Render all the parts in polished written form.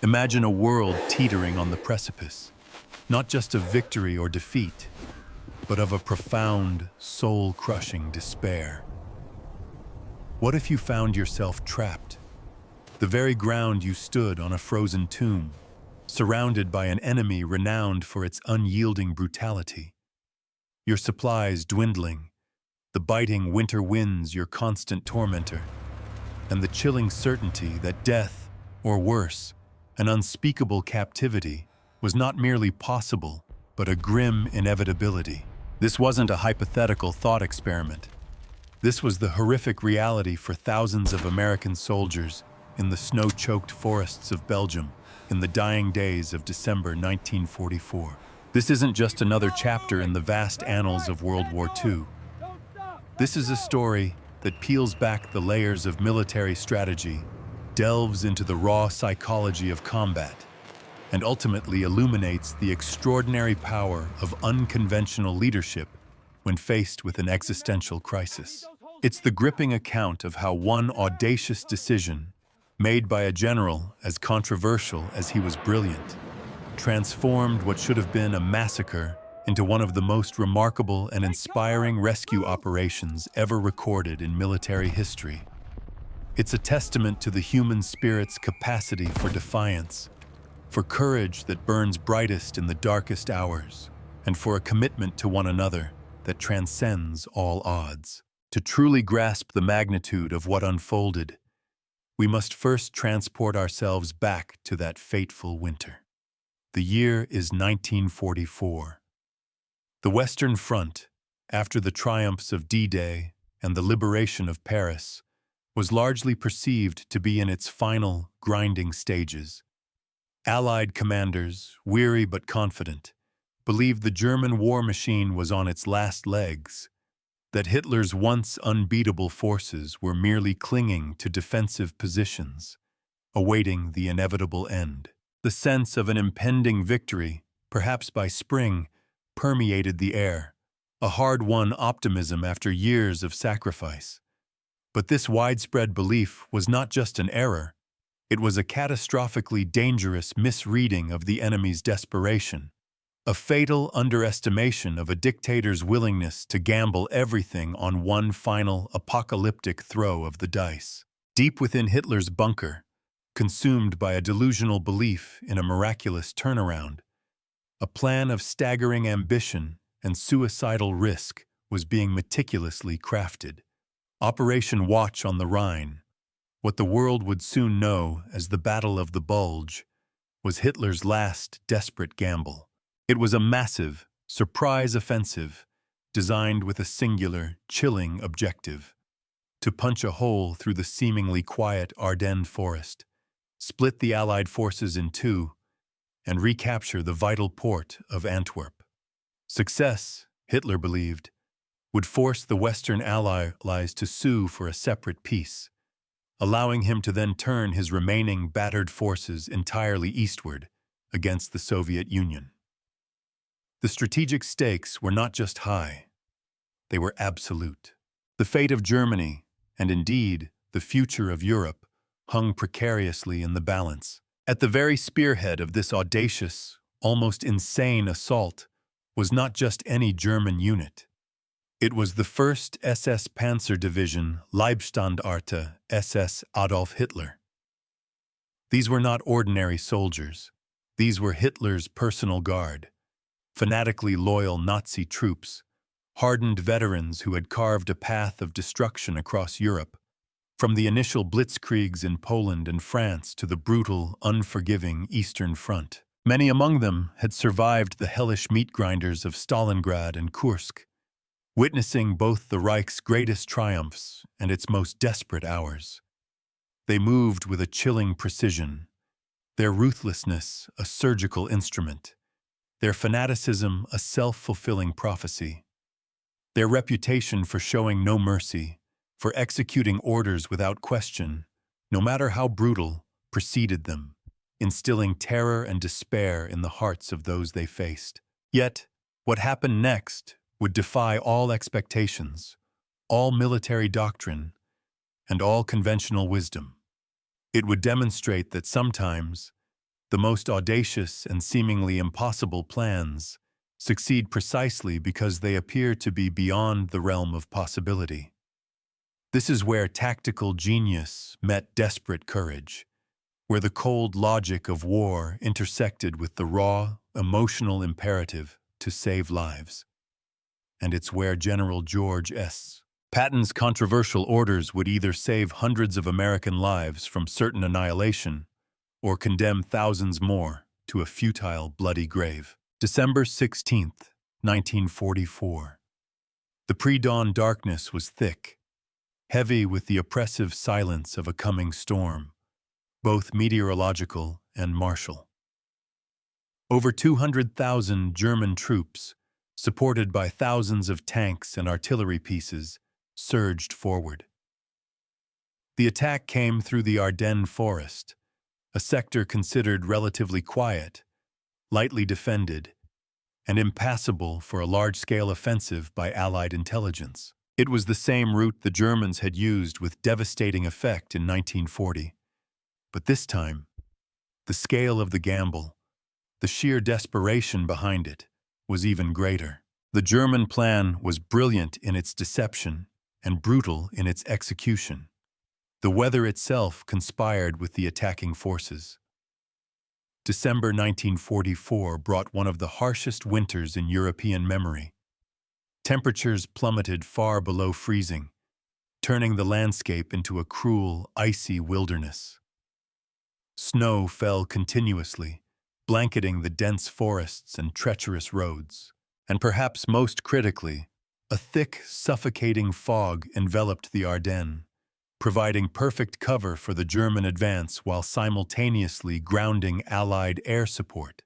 Imagine a world teetering on the precipice, not just of victory or defeat, but of a profound, soul-crushing despair. What if you found yourself trapped? The very ground you stood on a frozen tomb, surrounded by an enemy renowned for its unyielding brutality. Your supplies dwindling, the biting winter winds your constant tormentor, and the chilling certainty that death, or worse, an unspeakable captivity, was not merely possible, but a grim inevitability. This wasn't a hypothetical thought experiment. This was the horrific reality for thousands of American soldiers in the snow-choked forests of Belgium in the dying days of December 1944. This isn't just another chapter in the vast annals of World War II. This is a story that peels back the layers of military strategy, delves into the raw psychology of combat, and ultimately illuminates the extraordinary power of unconventional leadership when faced with an existential crisis. It's the gripping account of how one audacious decision, made by a general as controversial as he was brilliant, transformed what should have been a massacre into one of the most remarkable and inspiring rescue operations ever recorded in military history. It's a testament to the human spirit's capacity for defiance, for courage that burns brightest in the darkest hours, and for a commitment to one another that transcends all odds. To truly grasp the magnitude of what unfolded, we must first transport ourselves back to that fateful winter. The year is 1944. The Western Front, after the triumphs of D-Day and the liberation of Paris, was largely perceived to be in its final, grinding stages. Allied commanders, weary but confident, believed the German war machine was on its last legs, that Hitler's once unbeatable forces were merely clinging to defensive positions, awaiting the inevitable end. The sense of an impending victory, perhaps by spring, permeated the air, a hard-won optimism after years of sacrifice. But this widespread belief was not just an error. It was a catastrophically dangerous misreading of the enemy's desperation, a fatal underestimation of a dictator's willingness to gamble everything on one final apocalyptic throw of the dice. Deep within Hitler's bunker, consumed by a delusional belief in a miraculous turnaround, a plan of staggering ambition and suicidal risk was being meticulously crafted. Operation Watch on the Rhine, what the world would soon know as the Battle of the Bulge, was Hitler's last desperate gamble. It was a massive, surprise offensive, designed with a singular, chilling objective: to punch a hole through the seemingly quiet Ardennes forest, split the Allied forces in two, and recapture the vital port of Antwerp. Success, Hitler believed, would force the Western Allies to sue for a separate peace, allowing him to then turn his remaining battered forces entirely eastward against the Soviet Union. The strategic stakes were not just high, they were absolute. The fate of Germany, and indeed the future of Europe, hung precariously in the balance. At the very spearhead of this audacious, almost insane assault was not just any German unit. It was the 1st SS Panzer Division Leibstandarte SS Adolf Hitler. These were not ordinary soldiers. These were Hitler's personal guard, fanatically loyal Nazi troops, hardened veterans who had carved a path of destruction across Europe, from the initial blitzkriegs in Poland and France to the brutal, unforgiving Eastern Front. Many among them had survived the hellish meat grinders of Stalingrad and Kursk, witnessing both the Reich's greatest triumphs and its most desperate hours. They moved with a chilling precision, their ruthlessness a surgical instrument, their fanaticism a self-fulfilling prophecy. Their reputation for showing no mercy, for executing orders without question, no matter how brutal, preceded them, instilling terror and despair in the hearts of those they faced. Yet, what happened next would defy all expectations, all military doctrine, and all conventional wisdom. It would demonstrate that sometimes The most audacious and seemingly impossible plans succeed precisely because they appear to be beyond the realm of possibility. This is where tactical genius met desperate courage, where the cold logic of war intersected with the raw, emotional imperative to save lives. And it's where General George S. Patton's controversial orders would either save hundreds of American lives from certain annihilation or condemn thousands more to a futile, bloody grave. December 16th, 1944. The pre-dawn darkness was thick, heavy with the oppressive silence of a coming storm, both meteorological and martial. Over 200,000 German troops, supported by thousands of tanks and artillery pieces, surged forward. The attack came through the Ardennes forest, a sector considered relatively quiet, lightly defended, and impassable for a large-scale offensive by Allied intelligence. It was the same route the Germans had used with devastating effect in 1940. But this time, the scale of the gamble, the sheer desperation behind it, was even greater. The German plan was brilliant in its deception and brutal in its execution. The weather itself conspired with the attacking forces. December 1944 brought one of the harshest winters in European memory. Temperatures plummeted far below freezing, turning the landscape into a cruel, icy wilderness. Snow fell continuously, blanketing the dense forests and treacherous roads. And perhaps most critically, a thick, suffocating fog enveloped the Ardennes, providing perfect cover for the German advance while simultaneously grounding Allied air support.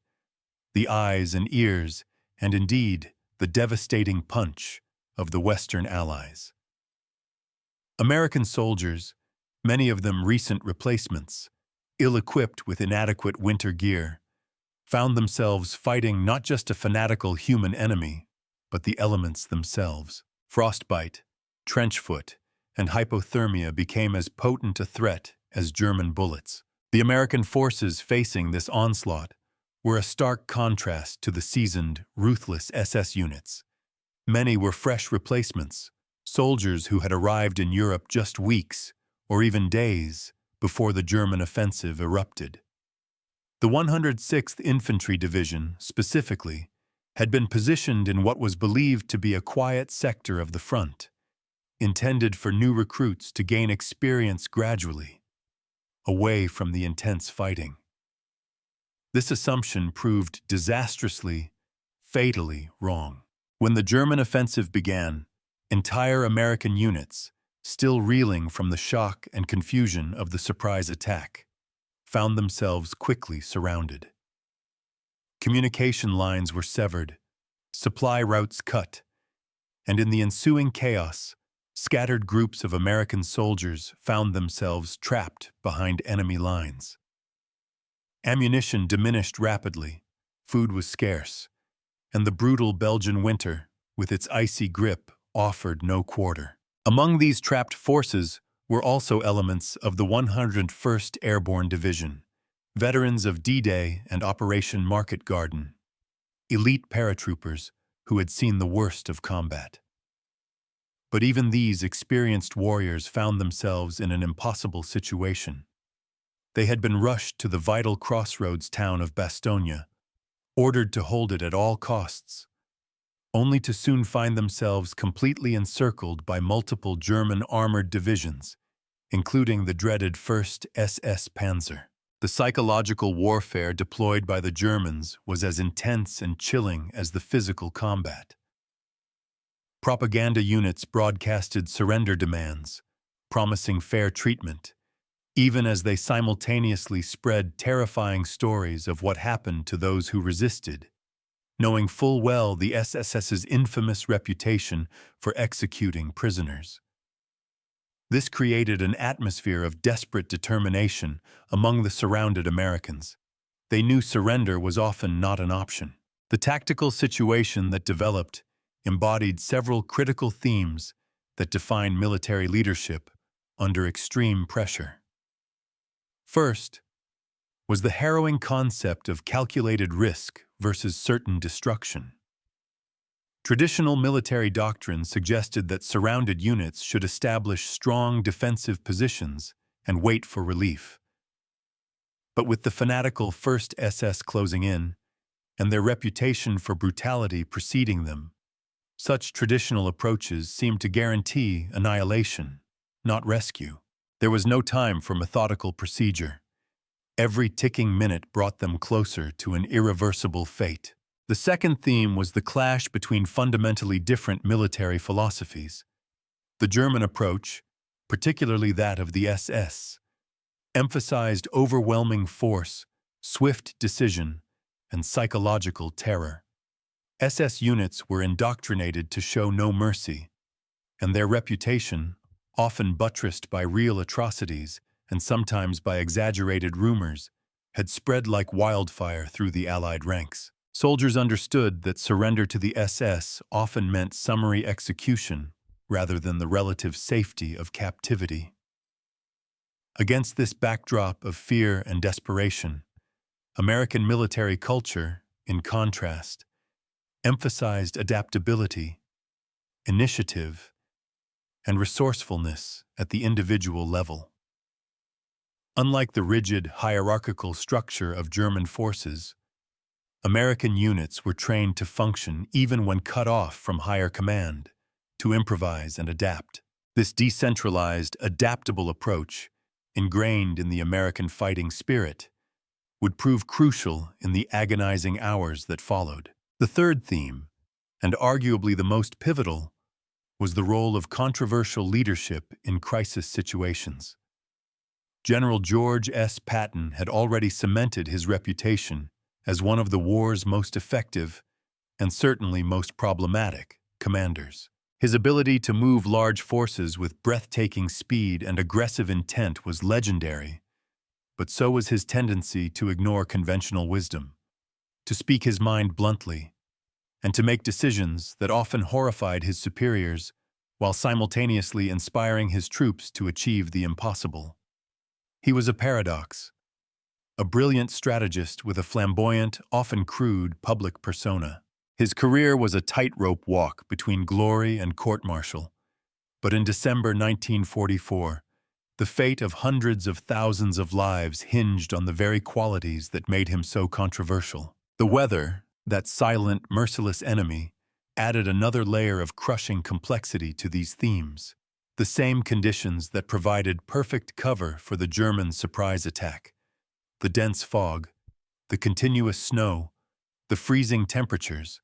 The eyes and ears, and indeed, the devastating punch of the Western Allies. American soldiers, many of them recent replacements, ill-equipped with inadequate winter gear, found themselves fighting not just a fanatical human enemy, but the elements themselves. Frostbite, trench foot, and hypothermia became as potent a threat as German bullets. The American forces facing this onslaught were a stark contrast to the seasoned, ruthless SS units. Many were fresh replacements, soldiers who had arrived in Europe just weeks, or even days, before the German offensive erupted. The 106th Infantry Division, specifically, had been positioned in what was believed to be a quiet sector of the front, intended for new recruits to gain experience gradually, away from the intense fighting. This assumption proved disastrously, fatally wrong. When the German offensive began, entire American units, still reeling from the shock and confusion of the surprise attack, found themselves quickly surrounded. Communication lines were severed, supply routes cut, and in the ensuing chaos, scattered groups of American soldiers found themselves trapped behind enemy lines. Ammunition diminished rapidly, food was scarce, and the brutal Belgian winter, with its icy grip, offered no quarter. Among these trapped forces were also elements of the 101st Airborne Division, veterans of D-Day and Operation Market Garden, elite paratroopers who had seen the worst of combat. But even these experienced warriors found themselves in an impossible situation. They had been rushed to the vital crossroads town of Bastogne, ordered to hold it at all costs, only to soon find themselves completely encircled by multiple German armored divisions, including the dreaded 1st SS Panzer. The psychological warfare deployed by the Germans was as intense and chilling as the physical combat. Propaganda units broadcasted surrender demands, promising fair treatment, even as they simultaneously spread terrifying stories of what happened to those who resisted, knowing full well the SSS's infamous reputation for executing prisoners. This created an atmosphere of desperate determination among the surrounded Americans. They knew surrender was often not an option. The tactical situation that developed embodied several critical themes that define military leadership under extreme pressure. First, was the harrowing concept of calculated risk versus certain destruction. Traditional military doctrine suggested that surrounded units should establish strong defensive positions and wait for relief. But with the fanatical 1st SS closing in, and their reputation for brutality preceding them, such traditional approaches seemed to guarantee annihilation, not rescue. There was no time for methodical procedure. Every ticking minute brought them closer to an irreversible fate. The second theme was the clash between fundamentally different military philosophies. The German approach, particularly that of the SS, emphasized overwhelming force, swift decision, and psychological terror. SS units were indoctrinated to show no mercy, and their reputation, often buttressed by real atrocities and sometimes by exaggerated rumors, had spread like wildfire through the Allied ranks. Soldiers understood that surrender to the SS often meant summary execution rather than the relative safety of captivity. Against this backdrop of fear and desperation, American military culture, in contrast, emphasized adaptability, initiative, and resourcefulness at the individual level. Unlike the rigid, hierarchical structure of German forces, American units were trained to function even when cut off from higher command, to improvise and adapt. This decentralized, adaptable approach, ingrained in the American fighting spirit, would prove crucial in the agonizing hours that followed. The third theme, and arguably the most pivotal, was the role of controversial leadership in crisis situations. General George S. Patton had already cemented his reputation as one of the war's most effective, and certainly most problematic, commanders. His ability to move large forces with breathtaking speed and aggressive intent was legendary, but so was his tendency to ignore conventional wisdom, to speak his mind bluntly, and to make decisions that often horrified his superiors while simultaneously inspiring his troops to achieve the impossible. He was a paradox, a brilliant strategist with a flamboyant, often crude, public persona. His career was a tightrope walk between glory and court-martial, but in December 1944, the fate of hundreds of thousands of lives hinged on the very qualities that made him so controversial. The weather, that silent, merciless enemy, added another layer of crushing complexity to these themes. The same conditions that provided perfect cover for the German surprise attack. The dense fog, the continuous snow, the freezing temperatures,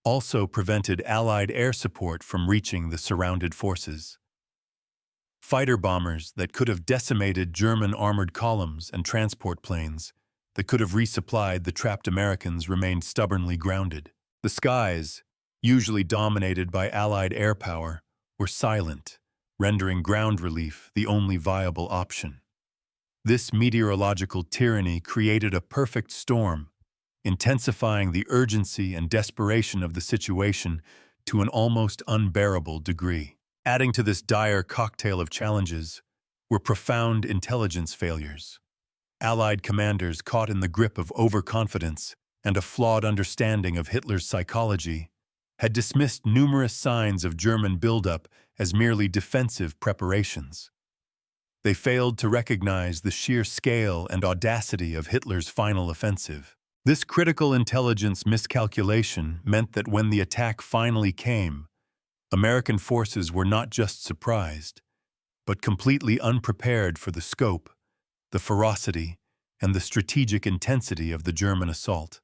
also prevented Allied air support from reaching the surrounded forces. Fighter bombers that could have decimated German armored columns and transport planes that could have resupplied the trapped Americans remained stubbornly grounded. The skies, usually dominated by Allied air power, were silent, rendering ground relief the only viable option. This meteorological tyranny created a perfect storm, intensifying the urgency and desperation of the situation to an almost unbearable degree. Adding to this dire cocktail of challenges were profound intelligence failures. Allied commanders caught in the grip of overconfidence and a flawed understanding of Hitler's psychology had dismissed numerous signs of German buildup as merely defensive preparations. They failed to recognize the sheer scale and audacity of Hitler's final offensive. This critical intelligence miscalculation meant that when the attack finally came, American forces were not just surprised, but completely unprepared for the scope, the ferocity, and the strategic intensity of the German assault.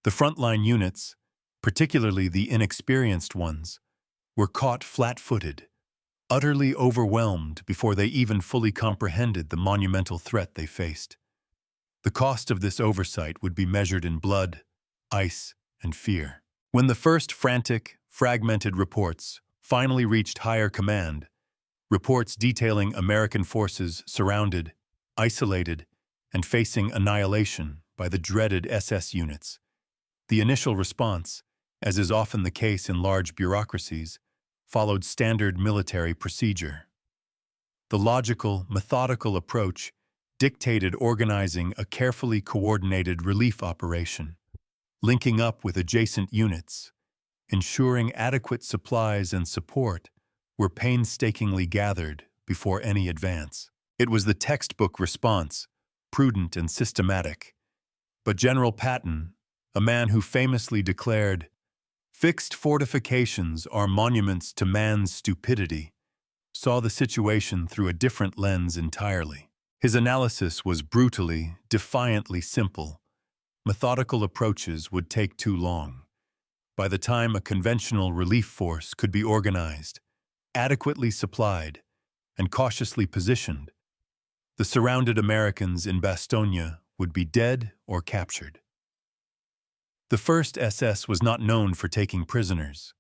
The frontline units, particularly the inexperienced ones, were caught flat-footed, utterly overwhelmed before they even fully comprehended the monumental threat they faced. The cost of this oversight would be measured in blood, ice, and fear. When the first frantic, fragmented reports finally reached higher command, reports detailing American forces surrounded, isolated, and facing annihilation by the dreaded SS units, the initial response, as is often the case in large bureaucracies, followed standard military procedure. The logical, methodical approach dictated organizing a carefully coordinated relief operation, linking up with adjacent units, ensuring adequate supplies and support were painstakingly gathered before any advance. It was the textbook response, prudent and systematic. But General Patton, a man who famously declared, "Fixed fortifications are monuments to man's stupidity," saw the situation through a different lens entirely. His analysis was brutally, defiantly simple. Methodical approaches would take too long. By the time a conventional relief force could be organized, adequately supplied, and cautiously positioned, the surrounded Americans in Bastogne would be dead or captured. The 1st SS was not known for taking prisoners,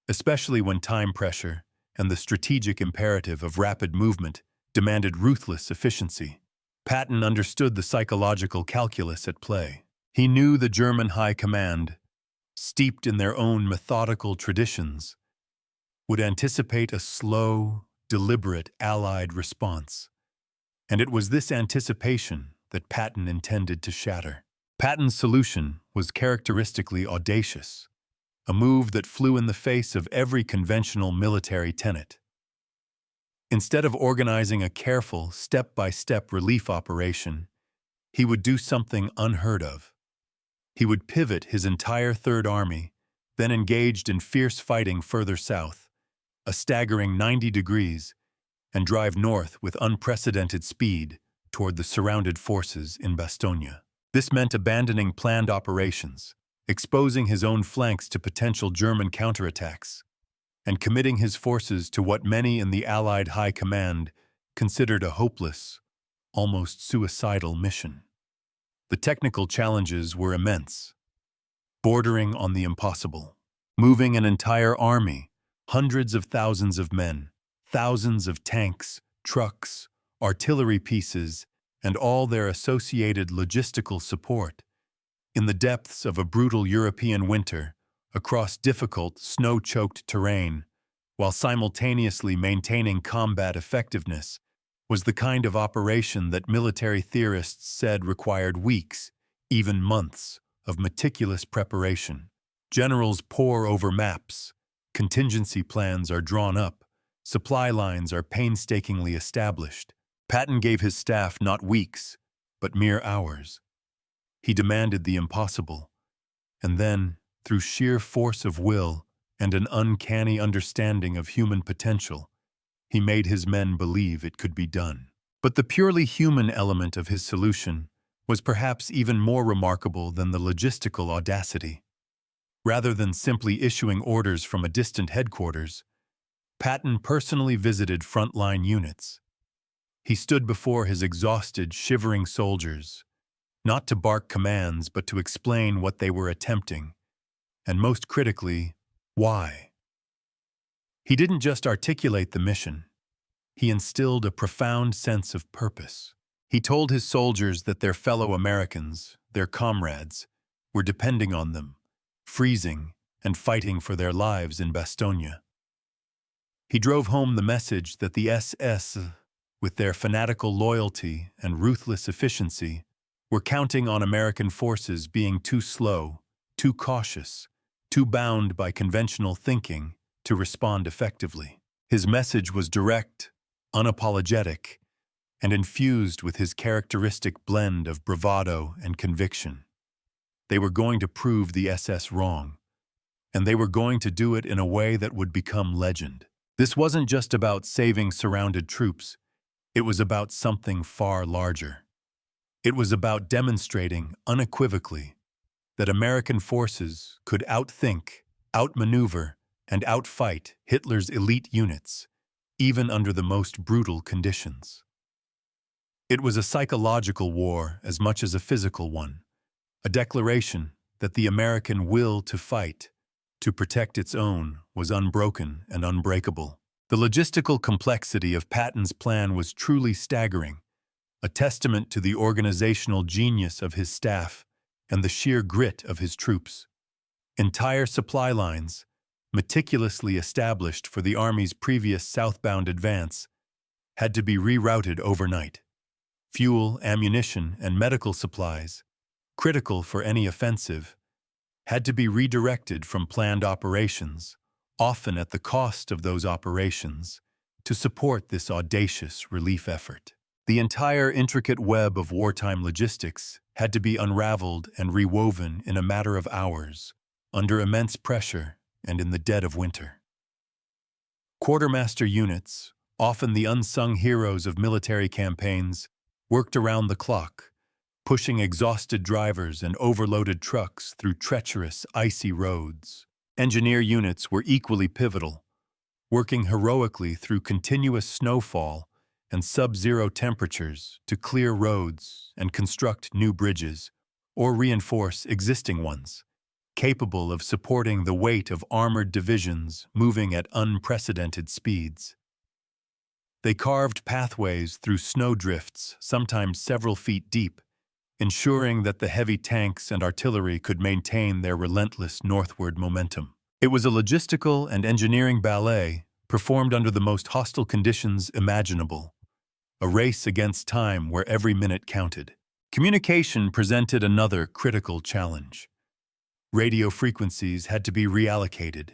especially when time pressure and the strategic imperative of rapid movement demanded ruthless efficiency. Patton understood the psychological calculus at play. He knew the German High Command, steeped in their own methodical traditions, would anticipate a slow, deliberate Allied response. And it was this anticipation that Patton intended to shatter. Patton's solution was characteristically audacious, a move that flew in the face of every conventional military tenet. Instead of organizing a careful, step-by-step relief operation, he would do something unheard of. He would pivot his entire Third Army, then engaged in fierce fighting further south, a staggering 90 degrees, and drive north with unprecedented speed toward the surrounded forces in Bastogne. This meant abandoning planned operations, exposing his own flanks to potential German counterattacks, and committing his forces to what many in the Allied High Command considered a hopeless, almost suicidal mission. The technical challenges were immense, bordering on the impossible. Moving an entire army, hundreds of thousands of men, thousands of tanks, trucks, artillery pieces, and all their associated logistical support, in the depths of a brutal European winter, across difficult, snow-choked terrain, while simultaneously maintaining combat effectiveness, was the kind of operation that military theorists said required weeks, even months, of meticulous preparation. Generals pore over maps, contingency plans are drawn up, supply lines are painstakingly established. Patton gave his staff not weeks, but mere hours. He demanded the impossible, and then, through sheer force of will and an uncanny understanding of human potential, he made his men believe it could be done. But the purely human element of his solution was perhaps even more remarkable than the logistical audacity. Rather than simply issuing orders from a distant headquarters, Patton personally visited frontline units. He stood before his exhausted, shivering soldiers, not to bark commands but to explain what they were attempting, and most critically, why. He didn't just articulate the mission. He instilled a profound sense of purpose. He told his soldiers that their fellow Americans, their comrades, were depending on them, freezing and fighting for their lives in Bastogne. He drove home the message that the SS, with their fanatical loyalty and ruthless efficiency, were counting on American forces being too slow, too cautious, too bound by conventional thinking to respond effectively. His message was direct, unapologetic, and infused with his characteristic blend of bravado and conviction. They were going to prove the SS wrong, and they were going to do it in a way that would become legend. This wasn't just about saving surrounded troops. It was about something far larger. It was about demonstrating unequivocally that American forces could outthink, outmaneuver, and outfight Hitler's elite units, even under the most brutal conditions. It was a psychological war as much as a physical one, a declaration that the American will to fight, to protect its own, was unbroken and unbreakable. The logistical complexity of Patton's plan was truly staggering, a testament to the organizational genius of his staff and the sheer grit of his troops. Entire supply lines, meticulously established for the Army's previous southbound advance, had to be rerouted overnight. Fuel, ammunition, and medical supplies, critical for any offensive, had to be redirected from planned operations, often at the cost of those operations, to support this audacious relief effort. The entire intricate web of wartime logistics had to be unraveled and rewoven in a matter of hours, under immense pressure and in the dead of winter. Quartermaster units, often the unsung heroes of military campaigns, worked around the clock, pushing exhausted drivers and overloaded trucks through treacherous, icy roads. Engineer units were equally pivotal, working heroically through continuous snowfall and sub-zero temperatures to clear roads and construct new bridges or reinforce existing ones, capable of supporting the weight of armored divisions moving at unprecedented speeds. They carved pathways through snowdrifts, sometimes several feet deep, ensuring that the heavy tanks and artillery could maintain their relentless northward momentum. It was a logistical and engineering ballet performed under the most hostile conditions imaginable, a race against time where every minute counted. Communication presented another critical challenge. Radio frequencies had to be reallocated,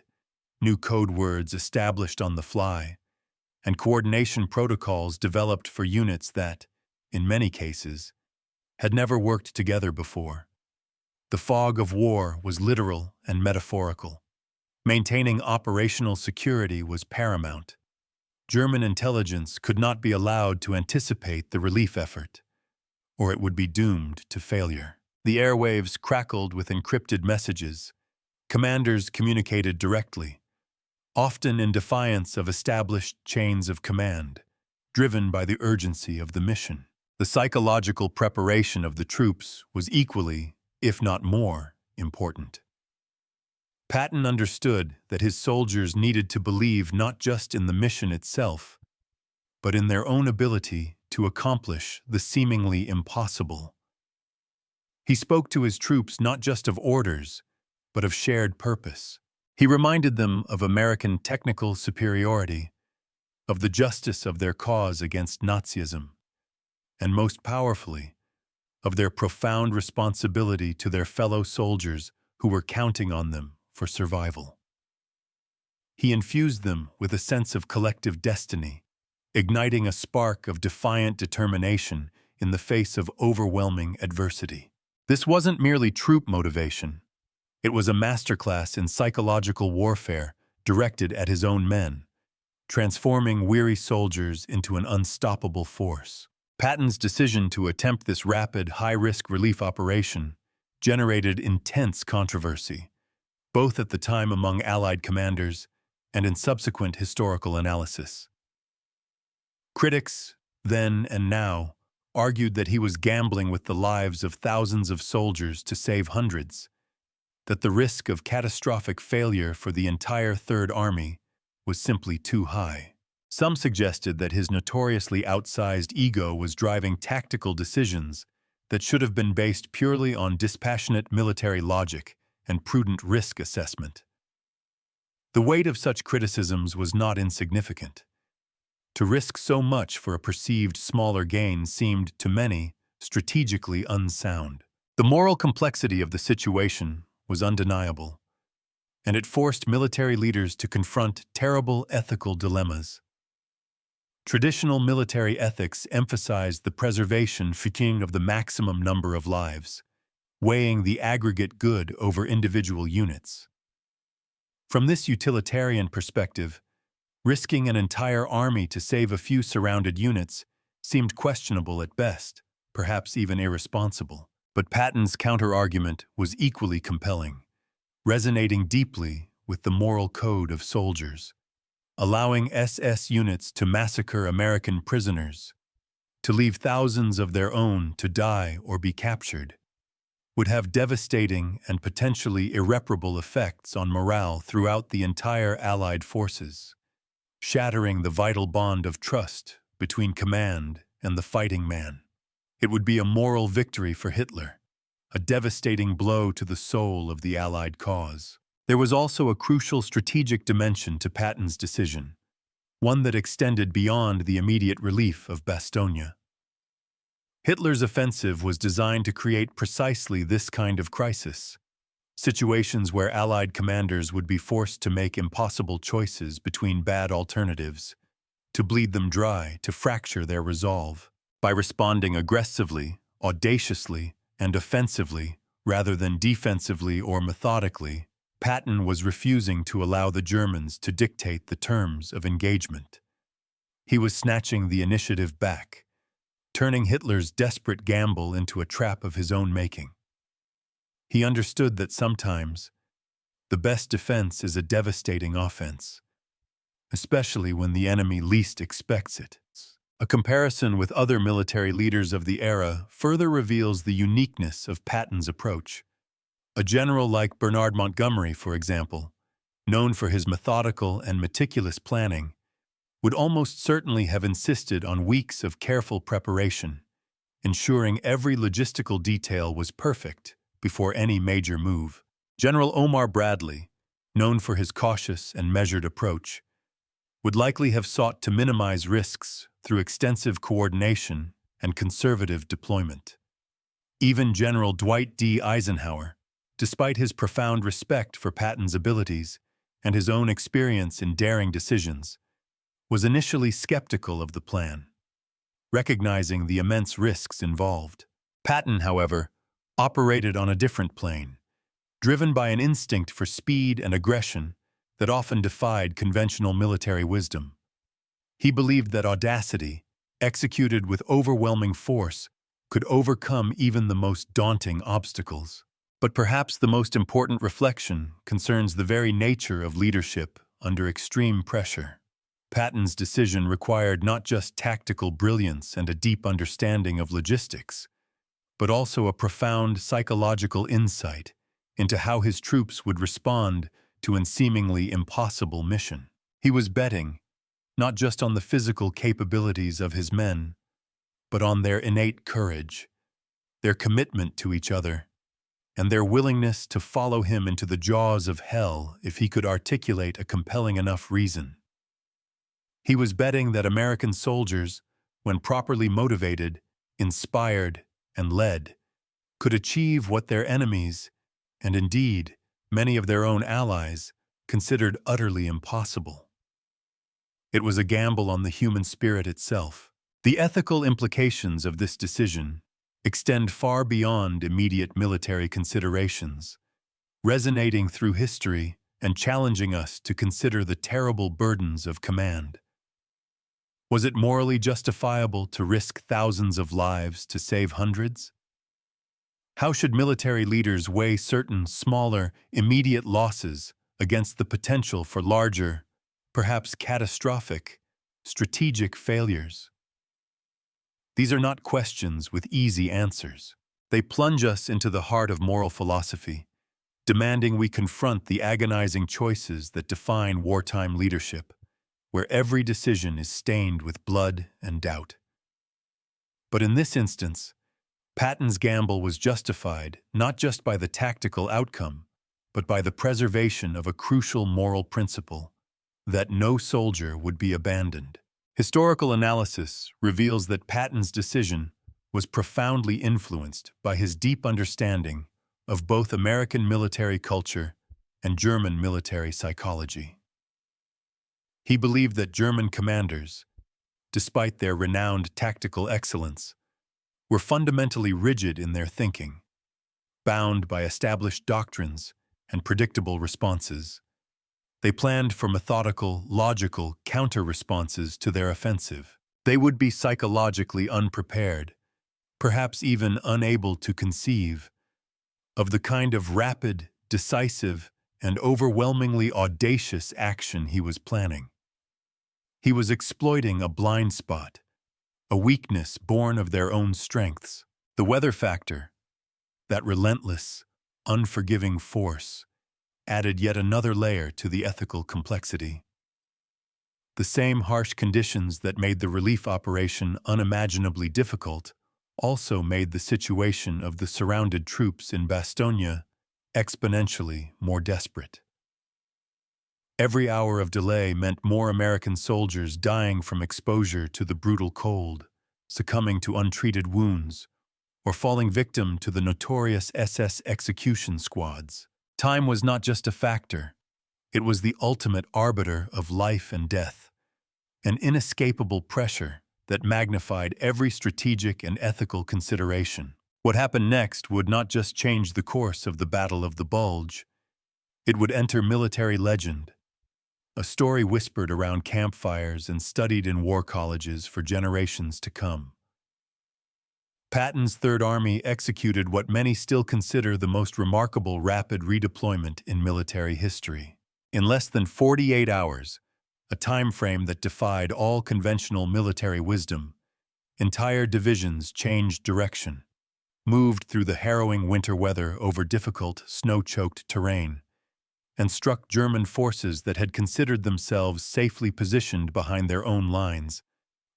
new code words established on the fly, and coordination protocols developed for units that, in many cases, had never worked together before. The fog of war was literal and metaphorical. Maintaining operational security was paramount. German intelligence could not be allowed to anticipate the relief effort, or it would be doomed to failure. The airwaves crackled with encrypted messages. Commanders communicated directly, often in defiance of established chains of command, driven by the urgency of the mission. The psychological preparation of the troops was equally, if not more, important. Patton understood that his soldiers needed to believe not just in the mission itself, but in their own ability to accomplish the seemingly impossible. He spoke to his troops not just of orders, but of shared purpose. He reminded them of American technical superiority, of the justice of their cause against Nazism, and most powerfully, of their profound responsibility to their fellow soldiers who were counting on them for survival. He infused them with a sense of collective destiny, igniting a spark of defiant determination in the face of overwhelming adversity. This wasn't merely troop motivation. It was a masterclass in psychological warfare directed at his own men, transforming weary soldiers into an unstoppable force. Patton's decision to attempt this rapid, high-risk relief operation generated intense controversy, both at the time among Allied commanders and in subsequent historical analysis. Critics, then and now, argued that he was gambling with the lives of thousands of soldiers to save hundreds, that the risk of catastrophic failure for the entire Third Army was simply too high. Some suggested that his notoriously outsized ego was driving tactical decisions that should have been based purely on dispassionate military logic and prudent risk assessment. The weight of such criticisms was not insignificant. To risk so much for a perceived smaller gain seemed, to many, strategically unsound. The moral complexity of the situation was undeniable, and it forced military leaders to confront terrible ethical dilemmas. Traditional military ethics emphasized the preservation of the maximum number of lives, weighing the aggregate good over individual units. From this utilitarian perspective, risking an entire army to save a few surrounded units seemed questionable at best, perhaps even irresponsible. But Patton's counter-argument was equally compelling, resonating deeply with the moral code of soldiers. Allowing SS units to massacre American prisoners, to leave thousands of their own to die or be captured, would have devastating and potentially irreparable effects on morale throughout the entire Allied forces, shattering the vital bond of trust between command and the fighting man. It would be a moral victory for Hitler, a devastating blow to the soul of the Allied cause. There was also a crucial strategic dimension to Patton's decision, one that extended beyond the immediate relief of Bastogne. Hitler's offensive was designed to create precisely this kind of crisis. Situations where Allied commanders would be forced to make impossible choices between bad alternatives, to bleed them dry, to fracture their resolve. By responding aggressively, audaciously, and offensively, rather than defensively or methodically, Patton was refusing to allow the Germans to dictate the terms of engagement. He was snatching the initiative back, turning Hitler's desperate gamble into a trap of his own making. He understood that sometimes the best defense is a devastating offense, especially when the enemy least expects it. A comparison with other military leaders of the era further reveals the uniqueness of Patton's approach. A general like Bernard Montgomery, for example, known for his methodical and meticulous planning, would almost certainly have insisted on weeks of careful preparation, ensuring every logistical detail was perfect before any major move. General Omar Bradley, known for his cautious and measured approach, would likely have sought to minimize risks through extensive coordination and conservative deployment. Even General Dwight D. Eisenhower, despite his profound respect for Patton's abilities and his own experience in daring decisions, was initially skeptical of the plan, recognizing the immense risks involved. Patton, however, operated on a different plane, driven by an instinct for speed and aggression that often defied conventional military wisdom. He believed that audacity, executed with overwhelming force, could overcome even the most daunting obstacles. But perhaps the most important reflection concerns the very nature of leadership under extreme pressure. Patton's decision required not just tactical brilliance and a deep understanding of logistics, but also a profound psychological insight into how his troops would respond to a seemingly impossible mission. He was betting not just on the physical capabilities of his men, but on their innate courage, their commitment to each other, and their willingness to follow him into the jaws of hell if he could articulate a compelling enough reason. He was betting that American soldiers, when properly motivated, inspired, and led, could achieve what their enemies, and indeed many of their own allies, considered utterly impossible. It was a gamble on the human spirit itself. The ethical implications of this decision extend far beyond immediate military considerations, resonating through history and challenging us to consider the terrible burdens of command. Was it morally justifiable to risk thousands of lives to save hundreds? How should military leaders weigh certain smaller, immediate losses against the potential for larger, perhaps catastrophic, strategic failures? These are not questions with easy answers. They plunge us into the heart of moral philosophy, demanding we confront the agonizing choices that define wartime leadership, where every decision is stained with blood and doubt. But in this instance, Patton's gamble was justified not just by the tactical outcome, but by the preservation of a crucial moral principle, that no soldier would be abandoned. Historical analysis reveals that Patton's decision was profoundly influenced by his deep understanding of both American military culture and German military psychology. He believed that German commanders, despite their renowned tactical excellence, were fundamentally rigid in their thinking, bound by established doctrines and predictable responses. They planned for methodical, logical counter-responses to their offensive. They would be psychologically unprepared, perhaps even unable to conceive, of the kind of rapid, decisive, and overwhelmingly audacious action he was planning. He was exploiting a blind spot, a weakness born of their own strengths. The weather factor, that relentless, unforgiving force, added yet another layer to the ethical complexity. The same harsh conditions that made the relief operation unimaginably difficult also made the situation of the surrounded troops in Bastogne exponentially more desperate. Every hour of delay meant more American soldiers dying from exposure to the brutal cold, succumbing to untreated wounds, or falling victim to the notorious SS execution squads. Time was not just a factor, it was the ultimate arbiter of life and death, an inescapable pressure that magnified every strategic and ethical consideration. What happened next would not just change the course of the Battle of the Bulge, it would enter military legend, a story whispered around campfires and studied in war colleges for generations to come. Patton's Third Army executed what many still consider the most remarkable rapid redeployment in military history. In less than 48 hours, a time frame that defied all conventional military wisdom, entire divisions changed direction, moved through the harrowing winter weather over difficult, snow-choked terrain, and struck German forces that had considered themselves safely positioned behind their own lines,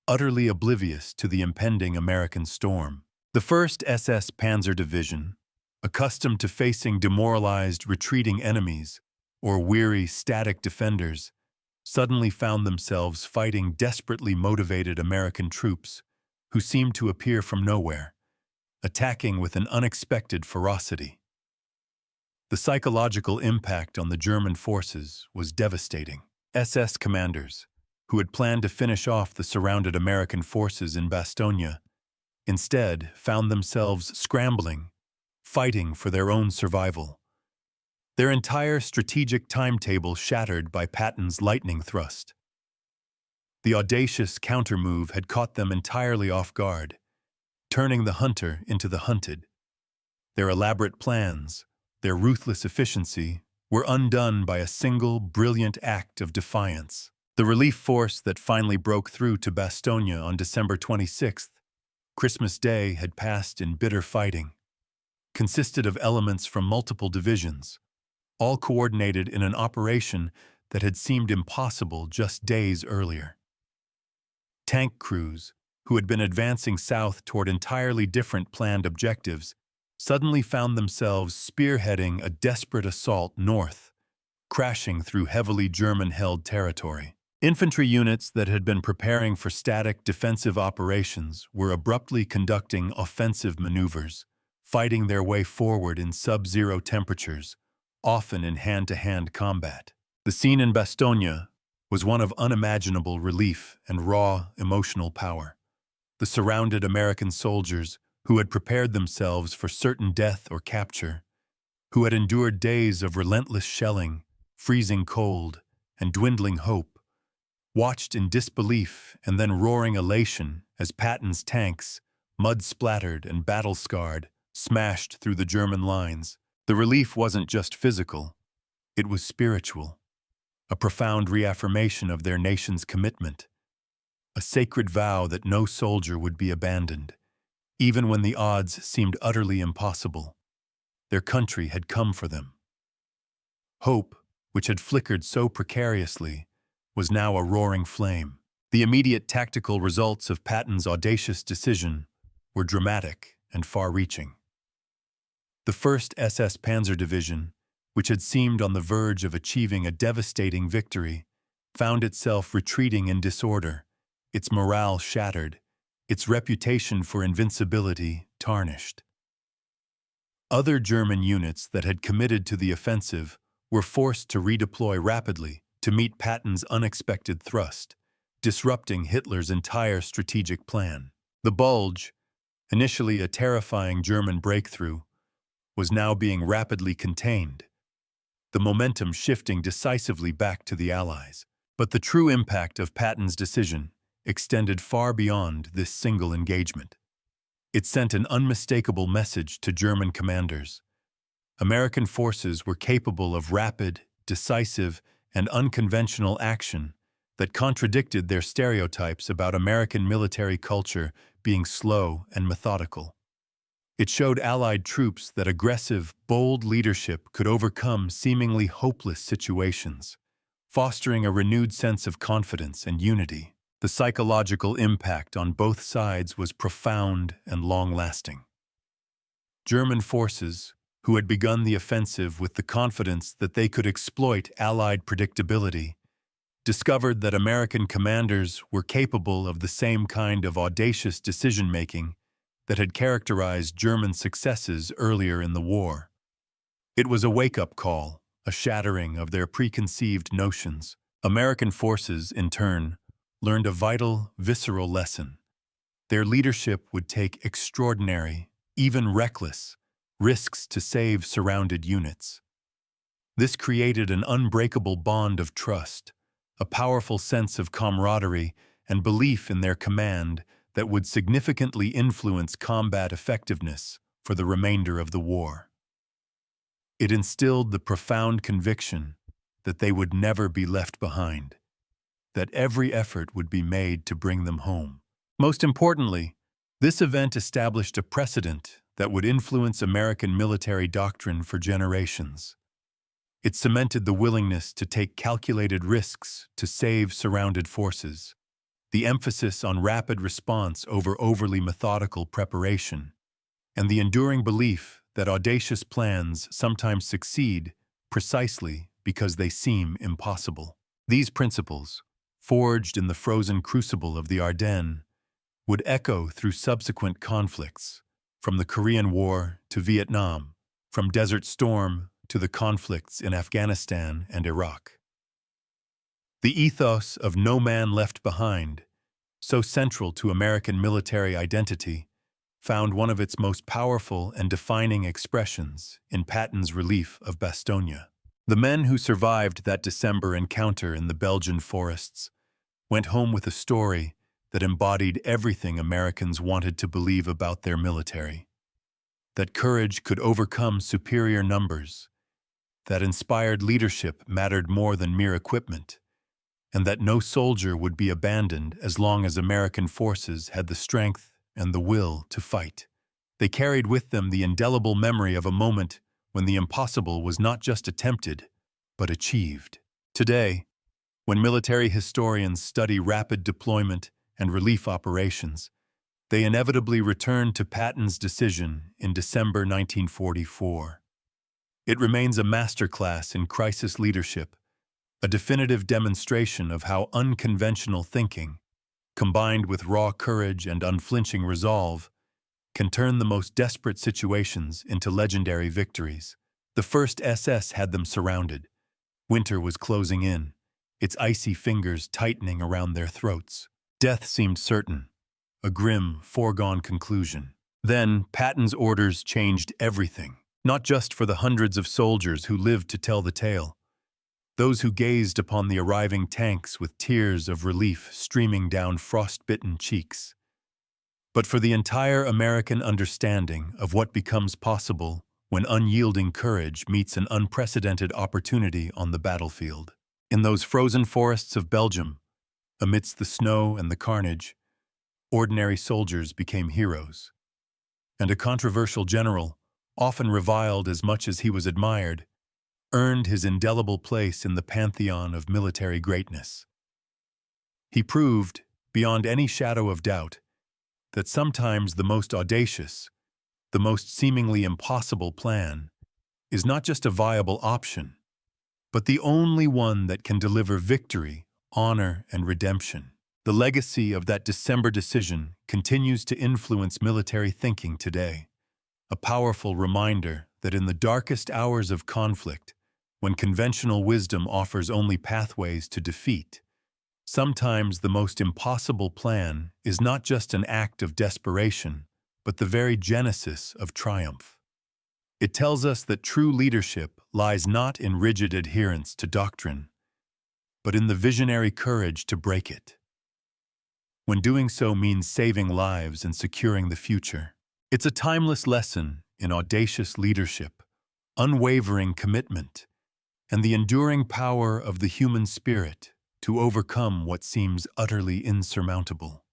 utterly oblivious to the impending American storm. The 1st SS Panzer Division, accustomed to facing demoralized, retreating enemies or weary, static defenders, suddenly found themselves fighting desperately motivated American troops who seemed to appear from nowhere, attacking with an unexpected ferocity. The psychological impact on the German forces was devastating. SS commanders, who had planned to finish off the surrounded American forces in Bastogne, instead found themselves scrambling, fighting for their own survival. Their entire strategic timetable shattered by Patton's lightning thrust. The audacious countermove had caught them entirely off guard, turning the hunter into the hunted. Their elaborate plans, their ruthless efficiency, were undone by a single brilliant act of defiance. The relief force that finally broke through to Bastogne on December 26th, Christmas Day, had passed in bitter fighting, consisted of elements from multiple divisions, all coordinated in an operation that had seemed impossible just days earlier. Tank crews, who had been advancing south toward entirely different planned objectives, suddenly found themselves spearheading a desperate assault north, crashing through heavily German-held territory. Infantry units that had been preparing for static defensive operations were abruptly conducting offensive maneuvers, fighting their way forward in sub-zero temperatures, often in hand-to-hand combat. The scene in Bastogne was one of unimaginable relief and raw emotional power. The surrounded American soldiers, who had prepared themselves for certain death or capture, who had endured days of relentless shelling, freezing cold, and dwindling hope, watched in disbelief and then roaring elation as Patton's tanks, mud-splattered and battle-scarred, smashed through the German lines. The relief wasn't just physical, it was spiritual, a profound reaffirmation of their nation's commitment, a sacred vow that no soldier would be abandoned. Even when the odds seemed utterly impossible, their country had come for them. Hope, which had flickered so precariously, was now a roaring flame. The immediate tactical results of Patton's audacious decision were dramatic and far-reaching. The 1st SS Panzer Division, which had seemed on the verge of achieving a devastating victory, found itself retreating in disorder, its morale shattered, its reputation for invincibility tarnished. Other German units that had committed to the offensive were forced to redeploy rapidly to meet Patton's unexpected thrust, disrupting Hitler's entire strategic plan. The Bulge, initially a terrifying German breakthrough, was now being rapidly contained, the momentum shifting decisively back to the Allies. But the true impact of Patton's decision extended far beyond this single engagement. It sent an unmistakable message to German commanders. American forces were capable of rapid, decisive, and unconventional action that contradicted their stereotypes about American military culture being slow and methodical. It showed Allied troops that aggressive, bold leadership could overcome seemingly hopeless situations, fostering a renewed sense of confidence and unity. The psychological impact on both sides was profound and long-lasting. German forces, who had begun the offensive with the confidence that they could exploit Allied predictability, discovered that American commanders were capable of the same kind of audacious decision-making that had characterized German successes earlier in the war. It was a wake-up call, a shattering of their preconceived notions. American forces, in turn, learned a vital, visceral lesson. Their leadership would take extraordinary, even reckless, risks to save surrounded units. This created an unbreakable bond of trust, a powerful sense of camaraderie and belief in their command that would significantly influence combat effectiveness for the remainder of the war. It instilled the profound conviction that they would never be left behind, that every effort would be made to bring them home. Most importantly, this event established a precedent that would influence American military doctrine for generations. It cemented the willingness to take calculated risks to save surrounded forces, the emphasis on rapid response over overly methodical preparation, and the enduring belief that audacious plans sometimes succeed precisely because they seem impossible. These principles, forged in the frozen crucible of the Ardennes, would echo through subsequent conflicts, from the Korean War to Vietnam, from Desert Storm to the conflicts in Afghanistan and Iraq. The ethos of no man left behind, so central to American military identity, found one of its most powerful and defining expressions in Patton's relief of Bastogne. The men who survived that December encounter in the Belgian forests went home with a story that embodied everything Americans wanted to believe about their military. That courage could overcome superior numbers, that inspired leadership mattered more than mere equipment, and that no soldier would be abandoned as long as American forces had the strength and the will to fight. They carried with them the indelible memory of a moment when the impossible was not just attempted, but achieved. Today, when military historians study rapid deployment and relief operations, they inevitably return to Patton's decision in December 1944. It remains a masterclass in crisis leadership, a definitive demonstration of how unconventional thinking, combined with raw courage and unflinching resolve, can turn the most desperate situations into legendary victories. The 1st SS had them surrounded. Winter was closing in, its icy fingers tightening around their throats. Death seemed certain, a grim, foregone conclusion. Then, Patton's orders changed everything, not just for the hundreds of soldiers who lived to tell the tale, those who gazed upon the arriving tanks with tears of relief streaming down frost-bitten cheeks, but for the entire American understanding of what becomes possible when unyielding courage meets an unprecedented opportunity on the battlefield. In those frozen forests of Belgium, amidst the snow and the carnage, ordinary soldiers became heroes, and a controversial general, often reviled as much as he was admired, earned his indelible place in the pantheon of military greatness. He proved, beyond any shadow of doubt, that sometimes the most audacious, the most seemingly impossible plan, is not just a viable option, but the only one that can deliver victory, honor, and redemption. The legacy of that December decision continues to influence military thinking today, a powerful reminder that in the darkest hours of conflict, when conventional wisdom offers only pathways to defeat, sometimes the most impossible plan is not just an act of desperation, but the very genesis of triumph. It tells us that true leadership lies not in rigid adherence to doctrine, but in the visionary courage to break it, when doing so means saving lives and securing the future. It's a timeless lesson in audacious leadership, unwavering commitment, and the enduring power of the human spirit to overcome what seems utterly insurmountable.